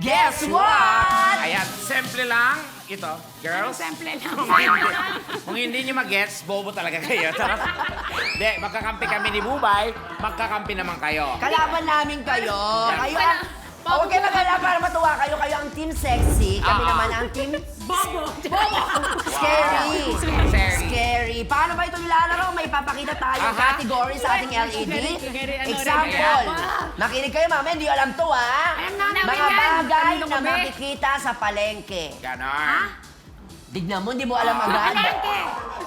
Guess what? Ayan, simple lang. Ito, girls. Simple lang. Kung hindi nyo mag-gets, bobo talaga kayo. Charot. Hindi, magkakampi kami ni Bubay, magkakampi naman kayo. Kalaban namin kayo. Kayo ang... Huwag kayo mag-alala para matuwa kayo. Kayo ang team sexy. Kami naman ang team... Bobo! Scary. Scary. Scary. Paano ba ito nilalaro? May papakita tayo category sa ating LED. Example. Makinig kayo, mama. Hindi alam to, ha? Alam namin Mga yan. bagay Kanino na kami? makikita sa palengke. Ganon. Dignan mo, hindi mo alam agad.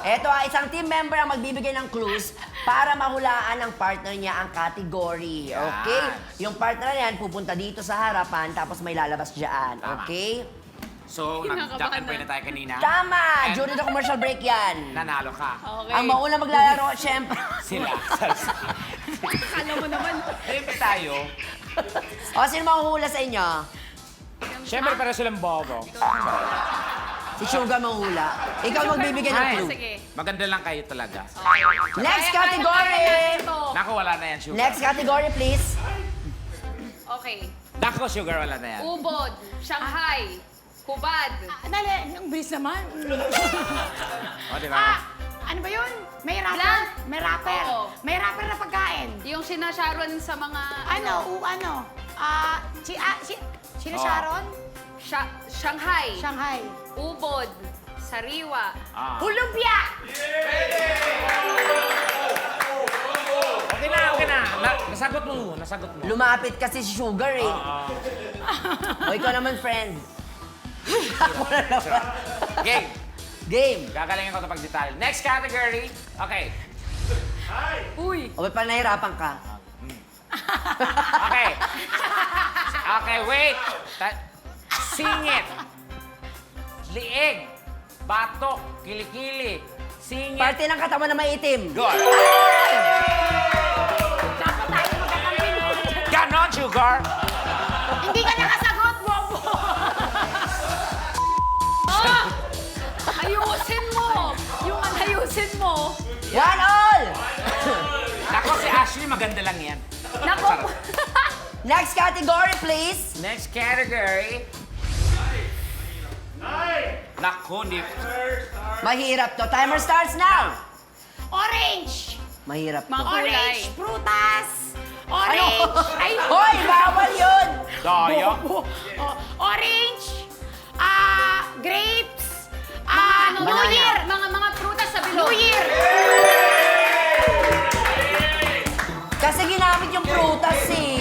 Eto, isang team member ang magbibigay ng clues para mahulaan ng partner niya ang category. Okay? Yung partner niyan pupunta dito sa harapan tapos may lalabas dyan. Okay? So, nag-jack and play na tayo kanina. Tama! During the commercial break yan. Nanalo ka. Okay. Ang mauna maglalaro, syempre. Sila. Akala mo naman. Siyempre tayo. O, sino mahuhula sa inyo? Siyempre, para silang bobo. Si Sugar mahuhula. Ikaw magbibigay ng Ay, clue. Sige. maganda lang kayo talaga. Next category! Naku, wala na yan, Sugar. Next category, please. Okay. Naku, Sugar, wala na yan. Ubod, Shanghai, Hubad. Dali, ang bilis naman. O, di ba? Ano ba yun? May rapper. Blank. May rapper. Oo. May rapper na pagkain. Yung sina Sharon sa mga... Ano? Sino Oo. Sharon? Shanghai, Shanghai. Ubod, Sariwa. Ah. Hulumpia! Okay na. Nasagot mo. Lumapit kasi si Sugar eh. O, ikaw naman, friend. Ako na naman. Game. Game. Gagalingin ko ito pag detalye. Next category. Okay. Uy! O, ba't pa nahirapan ka? Okay. Okay, wait. Singit. Liig. Batok. Kilikili. Singit. Parte ng katawan na may itim. Good. Dapat tayo magkakampi mo. Ganon, Sugar. Hindi ka nakasagot, bobo! Ah! Ayusin mo! Yung ayusin mo. One all! Nako, si Ashley, maganda lang yan. Nako! Next category, please. Next category. Nako, hindi. Mahirap to. Timer starts now. Orange! Mahirap to. Mga kulay. Orange! Prutas! Orange! Ay! Hoy, bawal yun! Daya. bobo. Orange! Grapes! New banana. Year! Mga prutas sa New bilog. Year! Kasi ginamit yung prutas eh.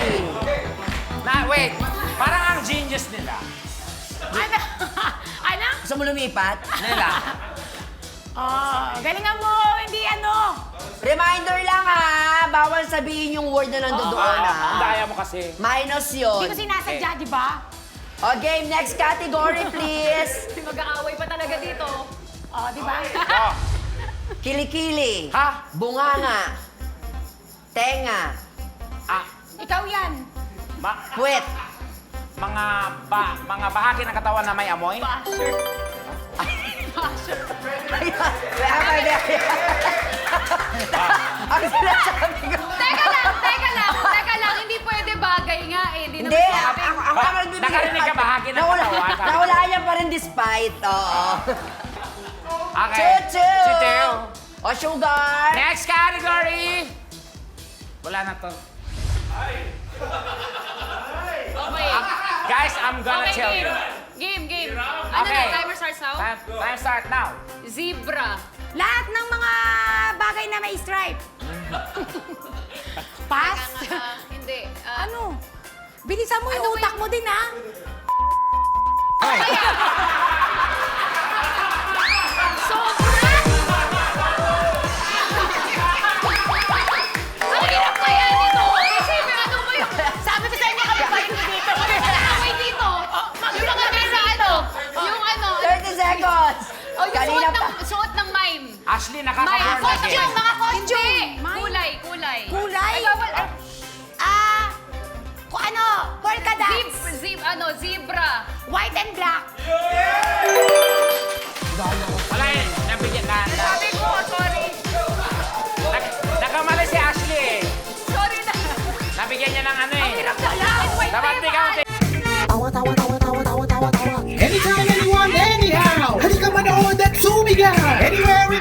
Wait. Parang ang genius nila. Ano? Ano? Gusto mo lumipat? Nila. Galingan mo! Hindi ano! Reminder lang ha, bawal sabihin yung word na nandoon Ang ha. daya mo kasi. Minus Hindi yun. ko sinasadya, di ba? Okay, next category please. Mag-aaway pa talaga dito. Di ba? Oh. Kilikili. Ha? Bunganga. Tenga. Ikaw yan. Puwet. Mga bahagi ng katawan na may amoy. Basher. Ang sinasabi ko. Teka lang. Hindi pwede bagay nga eh. Hindi Hindi, naman sabi. ako naman nagbibigay. Nakarinig ka bahagi ng Nawala- katawan. Nawala niya pa rin despite. Oo. Okay. Chuchu! Chuchu. O, Sugar. Next category. Wala na to. Okay. Guys, I'm gonna Okay, tell you. Game. Ano Okay. na, timer starts now? Time start now. Zebra. Lahat ng mga bagay na may stripe. Pass? Hindi. Ano? Bilisan mo yung utak mo din, ha? Sobra! Ang hirap kaya dito. Kasi ano ba yung... Sabi ko sa inyo, kami pa rin dito. Away dito. Yung mga nasa ano. Yung ano. 30 seconds. Oh, yung Kanina pa. suot ng mime. Ashley, Mime. nakaka-burn na Costume. game. Mga costume. Mime. Kulay. Kulay? Ay, bawal. Polka dots. Zebra. White and black. Wala yun. Nabigyan na. Sabi ko, sorry. Nakamali si Ashley eh. Sorry na. Nabigyan niya ng ano eh. Hirap na lang. Dapat ikaw. I want Anytime, anyone, anyhow. Halika manood at sumigaw. Anywhere